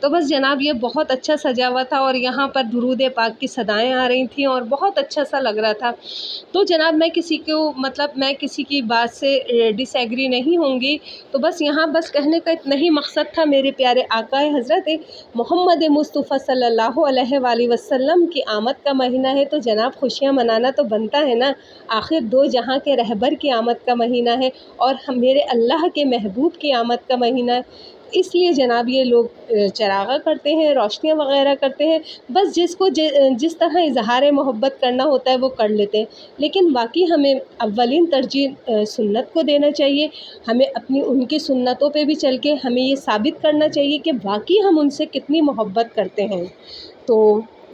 تو بس جناب یہ بہت اچھا سجا ہوا تھا اور یہاں پر درود پاک کی صدائیں آ رہی تھیں اور بہت اچھا سا لگ رہا تھا۔ تو جناب میں کسی کی بات سے ڈس ایگری نہیں ہوں گی، تو بس یہاں بس کہنے کا اتنا ہی مقصد تھا، میرے پیارے آقا حضرت محمد مصطفیٰ صلی اللہ علیہ وآلہ وسلم کی آمد کا مہینہ ہے، تو جناب خوشیاں منانا تو بنتا ہے نا، آخر دو جہاں کے رہبر کی آمد کا مہینہ ہے اور میرے اللہ کے محبوب کی آمد کا مہینہ ہے، اس لیے جناب یہ لوگ چراغاں کرتے ہیں، روشنیاں وغیرہ کرتے ہیں، بس جس کو جس طرح اظہار محبت کرنا ہوتا ہے وہ کر لیتے ہیں، لیکن باقی ہمیں اولین ترجیح سنت کو دینا چاہیے، ہمیں اپنی ان کی سنتوں پہ بھی چل کے ہمیں یہ ثابت کرنا چاہیے کہ واقعی ہم ان سے کتنی محبت کرتے ہیں۔ تو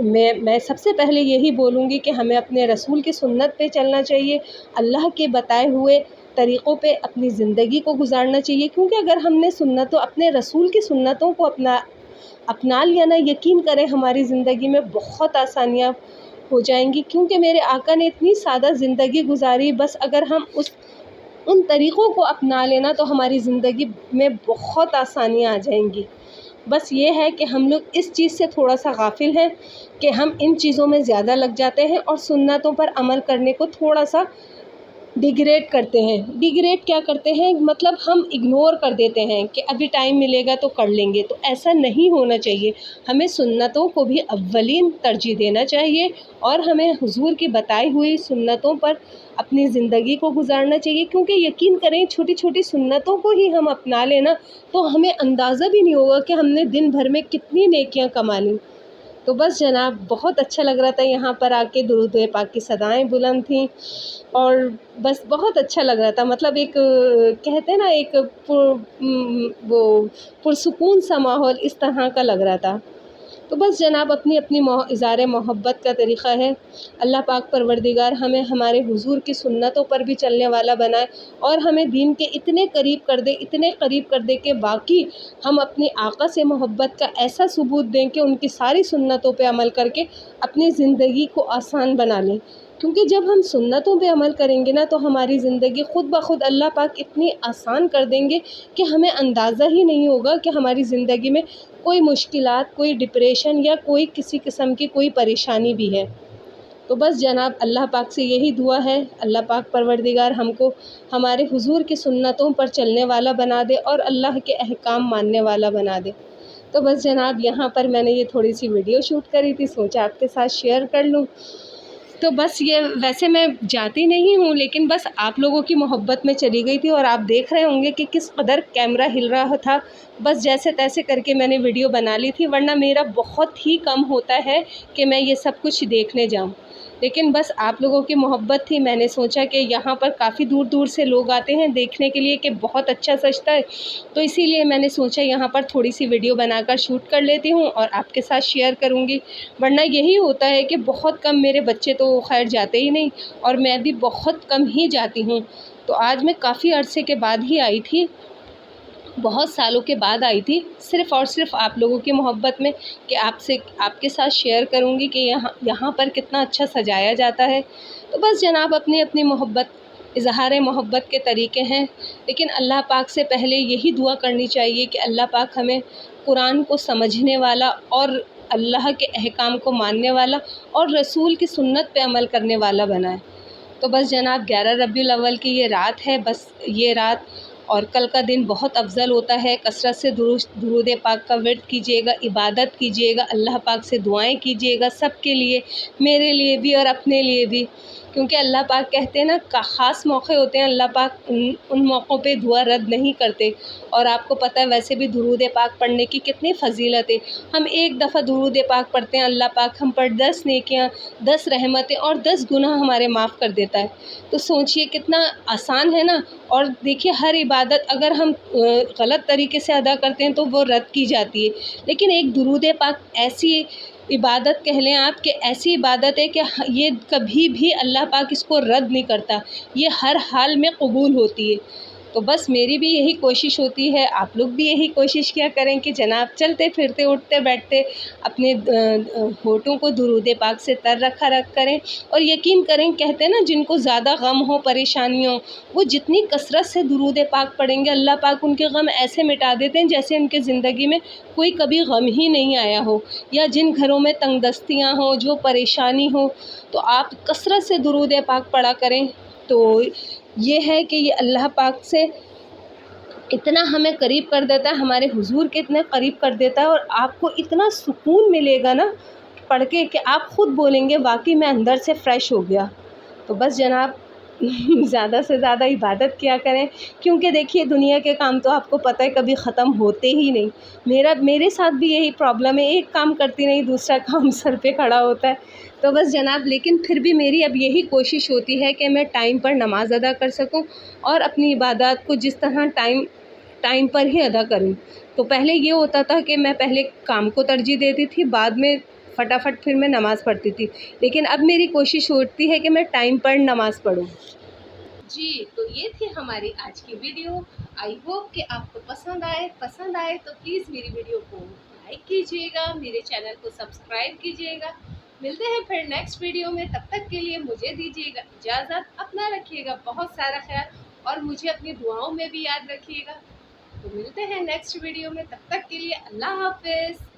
میں سب سے پہلے یہی بولوں گی کہ ہمیں اپنے رسول کی سنت پہ چلنا چاہیے، اللہ کے بتائے ہوئے طریقوں پہ اپنی زندگی کو گزارنا چاہیے، کیونکہ اگر ہم نے اپنے رسول کی سنتوں کو اپنا لیا نا، یقین کریں ہماری زندگی میں بہت آسانیاں ہو جائیں گی، کیونکہ میرے آقا نے اتنی سادہ زندگی گزاری، بس اگر ہم ان طریقوں کو اپنا لینا تو ہماری زندگی میں بہت آسانیاں آ جائیں گی۔ بس یہ ہے کہ ہم لوگ اس چیز سے تھوڑا سا غافل ہیں کہ ہم ان چیزوں میں زیادہ لگ جاتے ہیں اور سنتوں پر عمل کرنے کو تھوڑا سا ڈیگریڈ کرتے ہیں۔ ڈیگریڈ کیا کرتے ہیں؟ مطلب ہم اگنور کر دیتے ہیں کہ ابھی ٹائم ملے گا تو کر لیں گے، تو ایسا نہیں ہونا چاہیے، ہمیں سنتوں کو بھی اولین ترجیح دینا چاہیے اور ہمیں حضور کی بتائی ہوئی سنتوں پر اپنی زندگی کو گزارنا چاہیے، کیونکہ یقین کریں چھوٹی چھوٹی سنتوں کو ہی ہم اپنا لینا تو ہمیں اندازہ بھی نہیں ہوگا کہ ہم نے دن بھر میں کتنی نیکیاں کما لیں۔ تو بس جناب بہت اچھا لگ رہا تھا یہاں پر آ کے، درود پاک کی صدائیں بلند تھیں اور بس بہت اچھا لگ رہا تھا، مطلب ایک کہتے ہیں نا ایک وہ پرسکون سا ماحول اس طرح کا لگ رہا تھا۔ تو بس جناب اپنی اظہار محبت کا طریقہ ہے، اللہ پاک پروردگار ہمیں ہمارے حضور کی سنتوں پر بھی چلنے والا بنائے اور ہمیں دین کے اتنے قریب کر دے کہ باقی ہم اپنی آقا سے محبت کا ایسا ثبوت دیں کہ ان کی ساری سنتوں پہ عمل کر کے اپنی زندگی کو آسان بنا لیں، کیونکہ جب ہم سنتوں پہ عمل کریں گے نا تو ہماری زندگی خود بخود اللہ پاک اتنی آسان کر دیں گے کہ ہمیں اندازہ ہی نہیں ہوگا کہ ہماری زندگی میں کوئی مشکلات، کوئی ڈپریشن یا کوئی کسی قسم کی کوئی پریشانی بھی ہے۔ تو بس جناب اللہ پاک سے یہی دعا ہے، اللہ پاک پروردگار ہم کو ہمارے حضور کی سنتوں پر چلنے والا بنا دے اور اللہ کے احکام ماننے والا بنا دے۔ تو بس جناب یہاں پر میں نے یہ تھوڑی سی ویڈیو شوٹ کری تھی، سوچا آپ کے ساتھ شیئر کر لوں۔ تو بس یہ ویسے میں جاتی نہیں ہوں، لیکن بس آپ لوگوں کی محبت میں چلی گئی تھی اور آپ دیکھ رہے ہوں گے کہ کس قدر کیمرہ ہل رہا تھا، بس جیسے تیسے کر کے میں نے ویڈیو بنا لی تھی، ورنہ میرا بہت ہی کم ہوتا ہے کہ میں یہ سب کچھ دیکھنے جاؤں، لیکن بس آپ لوگوں کی محبت تھی، میں نے سوچا کہ یہاں پر کافی دور دور سے لوگ آتے ہیں دیکھنے کے لیے کہ بہت اچھا سجتا ہے، تو اسی لیے میں نے سوچا یہاں پر تھوڑی سی ویڈیو بنا کر شوٹ کر لیتی ہوں اور آپ کے ساتھ شیئر کروں گی، ورنہ یہی ہوتا ہے کہ بہت کم، میرے بچے تو خیر جاتے ہی نہیں اور میں بھی بہت کم ہی جاتی ہوں، تو آج میں کافی عرصے کے بعد ہی آئی تھی، بہت سالوں کے بعد آئی تھی، صرف اور صرف آپ لوگوں کی محبت میں کہ آپ کے ساتھ شیئر کروں گی کہ یہاں پر کتنا اچھا سجایا جاتا ہے۔ تو بس جناب اپنی اظہار محبت کے طریقے ہیں، لیکن اللہ پاک سے پہلے یہی دعا کرنی چاہیے کہ اللہ پاک ہمیں قرآن کو سمجھنے والا اور اللہ کے احکام کو ماننے والا اور رسول کی سنت پہ عمل کرنے والا بنائے۔ تو بس جناب 11 ربیع الاول کی یہ رات ہے، بس یہ رات اور کل کا دن بہت افضل ہوتا ہے، کثرت سے درود پاک کا ورد کیجیے گا، عبادت کیجیے گا، اللہ پاک سے دعائیں کیجیے گا، سب کے لیے، میرے لیے بھی اور اپنے لیے بھی، کیونکہ اللہ پاک کہتے ہیں نا خاص موقع ہوتے ہیں، اللہ پاک ان موقعوں پہ دعا رد نہیں کرتے، اور آپ کو پتہ ہے ویسے بھی درود پاک پڑھنے کی کتنی فضیلت ہے، ہم ایک دفعہ درود پاک پڑھتے ہیں، اللہ پاک ہم پر 10 نیکیاں، 10 رحمتیں اور 10 گناہ ہمارے معاف کر دیتا ہے، تو سوچئے کتنا آسان ہے نا، اور دیکھیے ہر عبادت اگر ہم غلط طریقے سے ادا کرتے ہیں تو وہ رد کی جاتی ہے، لیکن ایک درود پاک ایسی عبادت کہہ لیں آپ کہ ایسی عبادت ہے کہ یہ کبھی بھی اللہ پاک اس کو رد نہیں کرتا، یہ ہر حال میں قبول ہوتی ہے۔ تو بس میری بھی یہی کوشش ہوتی ہے، آپ لوگ بھی یہی کوشش کیا کریں کہ جناب چلتے پھرتے اٹھتے بیٹھتے اپنے ہونٹوں کو درود پاک سے تر رکھا رکھ کریں، اور یقین کریں، کہتے ہیں نا جن کو زیادہ غم ہو، پریشانی ہو، وہ جتنی کثرت سے درود پاک پڑھیں گے، اللہ پاک ان کے غم ایسے مٹا دیتے ہیں جیسے ان کے زندگی میں کوئی کبھی غم ہی نہیں آیا ہو، یا جن گھروں میں تنگ دستیاں ہوں، جو پریشانی ہو، تو آپ کثرت سے درود پاک پڑھا کریں۔ تو یہ ہے کہ یہ اللہ پاک سے اتنا ہمیں قریب کر دیتا ہے، ہمارے حضور کے اتنے قریب کر دیتا ہے، اور آپ کو اتنا سکون ملے گا نا پڑھ کے کہ آپ خود بولیں گے واقعی میں اندر سے فریش ہو گیا۔ تو بس جناب زیادہ سے زیادہ عبادت کیا کریں، کیونکہ دیکھیے دنیا کے کام تو آپ کو پتہ ہے کبھی ختم ہوتے ہی نہیں۔ میرے ساتھ بھی یہی پرابلم ہے، ایک کام کرتی نہیں دوسرا کام سر پہ کھڑا ہوتا ہے۔ تو بس جناب، لیکن پھر بھی میری اب یہی کوشش ہوتی ہے کہ میں ٹائم پر نماز ادا کر سکوں، اور اپنی عبادات کو جس طرح ٹائم پر ہی ادا کروں۔ تو پہلے یہ ہوتا تھا کہ میں پہلے کام کو ترجیح دیتی تھی، بعد میں فٹافٹ پھر میں نماز پڑھتی تھی، لیکن اب میری کوشش ہوتی ہے کہ میں ٹائم پر نماز پڑھوں۔ جی، تو یہ تھی ہماری آج کی ویڈیو۔ آئی ہوپ کہ آپ کو پسند آئے تو پلیز میری ویڈیو کو لائک کیجیے گا، میرے چینل کو سبسکرائب کیجیے گا۔ ملتے ہیں پھر نیکسٹ ویڈیو میں، تب تک کے لیے مجھے دیجیے گا اجازت، اپنا رکھیے گا بہت سارا خیال، اور مجھے اپنی دعاؤں میں بھی یاد رکھیے گا۔ تو ملتے ہیں نیکسٹ ویڈیو میں، تب تک کے لیے اللہ حافظ۔